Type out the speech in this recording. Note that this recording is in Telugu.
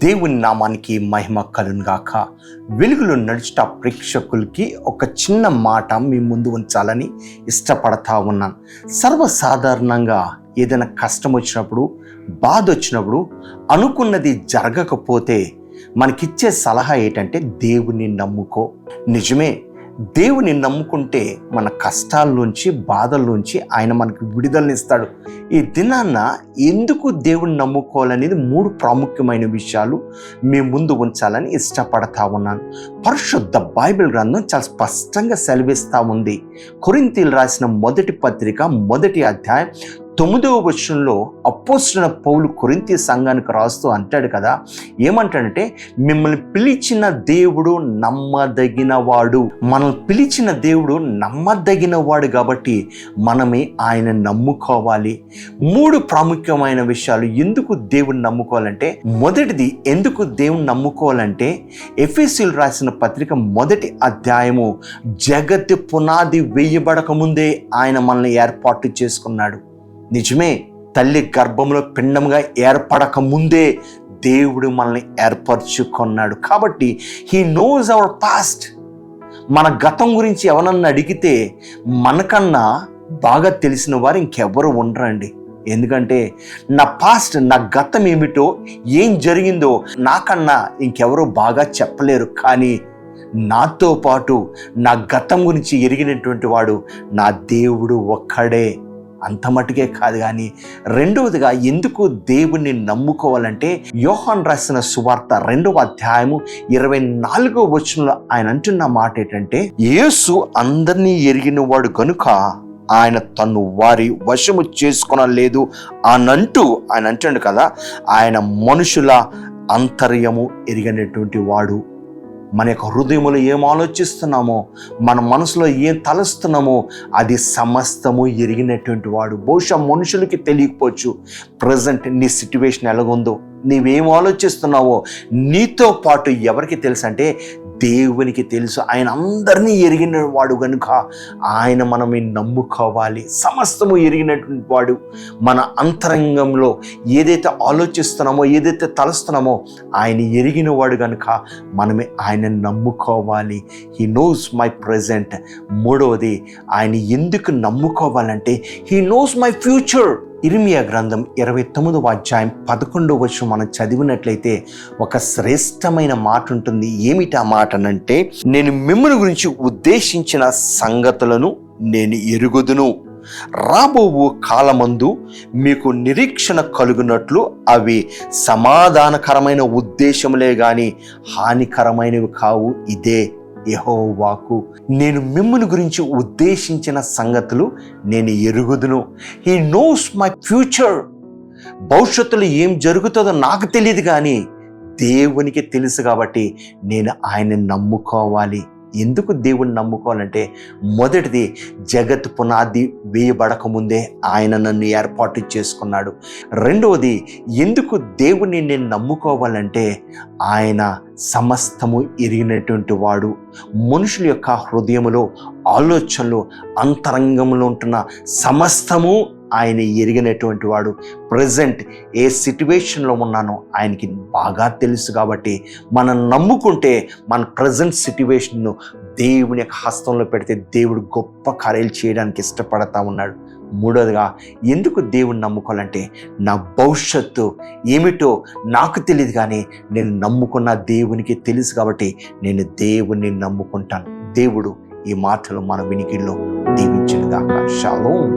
దేవుని నామానికి మహిమ కలుగునుగాక. వెలుగులో నడుచుట ప్రేక్షకులకి ఒక చిన్న మాట మీ ముందు ఉంచాలని ఇష్టపడతా ఉన్నాను. సర్వసాధారణంగా ఏదైనా కష్టం వచ్చినప్పుడు, బాధ వచ్చినప్పుడు, అనుకున్నది జరగకపోతే మనకిచ్చే సలహా ఏంటంటే దేవుని నమ్ముకో. నిజమే, దేవుని నమ్ముకుంటే మన కష్టాల్లోంచి, బాధల్లోంచి ఆయన మనకు విడుదలనిస్తాడు. ఈ దినాన్న ఎందుకు దేవుని నమ్ముకోవాలనేది 3 ప్రాముఖ్యమైన విషయాలు మీ ముందు ఉంచాలని ఇష్టపడతా ఉన్నాను. పరిశుద్ధ బైబిల్ గ్రంథం చాలా స్పష్టంగా సెలవిస్తూ ఉంది. కొరింథీయులకు రాసిన మొదటి పత్రిక 1వ అధ్యాయం 9వ వచనంలో అపోస్తలుడైన పౌలు కొరింథీ సంఘానికి రాస్తూ అంటాడు కదా, ఏమంటాడంటే, మిమ్మల్ని పిలిచిన దేవుడు నమ్మదగినవాడు. మనల్ని పిలిచిన దేవుడు నమ్మదగినవాడు కాబట్టి మనమే ఆయన నమ్ముకోవాలి. 3 ప్రాముఖ్యమైన విషయాలు ఎందుకు దేవుని నమ్ముకోవాలంటే, మొదటిది ఎందుకు దేవుని నమ్ముకోవాలంటే, ఎఫెసీయులకు రాసిన పత్రిక 1వ అధ్యాయము జగత్తు పునాది వేయబడక ముందే ఆయన మనల్ని ఏర్పాటు చేసుకున్నాడు. నిజమే, తల్లి గర్భంలో పిండంగా ఏర్పడక ముందే దేవుడు మనల్ని ఏర్పరచుకున్నాడు. కాబట్టి హీ నోస్ అవర్ పాస్ట్. మన గతం గురించి ఎవరన్నా అడిగితే మనకన్నా బాగా తెలిసిన వారు ఇంకెవరు ఉండరండి. ఎందుకంటే నా పాస్ట్, నా గతం ఏమిటో, ఏం జరిగిందో నాకన్నా ఇంకెవరూ బాగా చెప్పలేరు. కానీ నాతో పాటు నా గతం గురించి ఎరిగినటువంటి వాడు నా దేవుడు ఒక్కడే. అంత మటుకే కాదు, కానీ రెండవదిగా ఎందుకు దేవుణ్ణి నమ్ముకోవాలంటే, యోహాను రాసిన సువార్త 2వ అధ్యాయము 24వ వచనంలో ఆయన అంటున్న మాట ఏంటంటే, యేసు అందరినీ ఎరిగిన వాడు గనుక ఆయన తను వారి వశము చేసుకొనలేదు అనంటూ ఆయన అంటాడు కదా, ఆయన మనుషుల అంతర్యము ఎరిగినటువంటి వాడు. మన యొక్క హృదయంలో ఏం ఆలోచిస్తున్నామో, మన మనసులో ఏం తలస్తున్నామో అది సమస్తము ఎరిగినటువంటి వాడు. బహుశా మనుషులకి తెలియకపోవచ్చు ప్రజెంట్ నీ సిట్యువేషన్ ఎలాగుందో, నీవేం ఆలోచిస్తున్నావో నీతో పాటు ఎవరికి తెలుసు అంటే దేవునికి తెలుసు. ఆయన అందరినీ ఎరిగిన వాడు కనుక ఆయన మనమే నమ్ముకోవాలి. సమస్తము ఎరిగినటువంటి వాడు. మన అంతరంగంలో ఏదైతే ఆలోచిస్తున్నామో, ఏదైతే తలుస్తున్నామో ఆయన ఎరిగిన వాడు కనుక మనమే ఆయన నమ్ముకోవాలి. He knows my present. మూడవది, ఆయన ఎందుకు నమ్ముకోవాలంటే హీ నోస్ మై ఫ్యూచర్. ఇర్మియా గ్రంథం 29వ అధ్యాయం 11వ వచనం మనం చదివినట్లయితే ఒక శ్రేష్టమైన మాట ఉంటుంది. ఏమిటి ఆ మాట అంటే, నేను మిమ్మల్ని గురించి ఉద్దేశించిన సంగతులను నేను ఎరుగుదును, రాబోవు కాలమందు మీకు నిరీక్షణ కలుగునట్లు అవి సమాధానకరమైన ఉద్దేశములే గాని హానికరమైనవి కావు. ఇదే యెహోవాకు. నేను మిమ్మల్ని గురించి ఉద్దేశించిన సంగతులు నేను ఎరుగుదును. He knows my future. భవిష్యత్తులో ఏం జరుగుతుందో నాకు తెలియదు, కానీ దేవునికి తెలుసు. కాబట్టి నేను ఆయన నమ్ముకోవాలి. ఎందుకు దేవుని నమ్ముకోవాలంటే, మొదటిది, జగత్ పునాది వేయబడక ముందే ఆయన నన్ను ఏర్పాటు చేసుకున్నాడు. రెండవది, ఎందుకు దేవుని నేను నమ్ముకోవాలంటే ఆయన సమస్తము ఎరిగినటువంటి వాడు. మనుషుల యొక్క హృదయములో, ఆలోచనలు, అంతరంగంలో ఉంటున్న సమస్తము ఆయన ఎరిగినటువంటి వాడు. ప్రజెంట్ ఏ సిట్యువేషన్లో ఉన్నానో ఆయనకి బాగా తెలుసు. కాబట్టి మనం నమ్ముకుంటే మన ప్రజెంట్ సిట్యువేషన్ను దేవుని యొక్క హస్తంలో పెడితే దేవుడు గొప్ప కార్యాలు చేయడానికి ఇష్టపడతా ఉన్నాడు. మూడవదిగా, ఎందుకు దేవుని నమ్ముకోవాలంటే, నా భవిష్యత్తు ఏమిటో నాకు తెలియదు, కానీ నేను నమ్ముకున్న దేవునికి తెలుసు. కాబట్టి నేను దేవుణ్ణి నమ్ముకుంటాను. దేవుడు ఈ మాటలు మన వినికిడిలో దీవించునుగాక. షాలోమ్.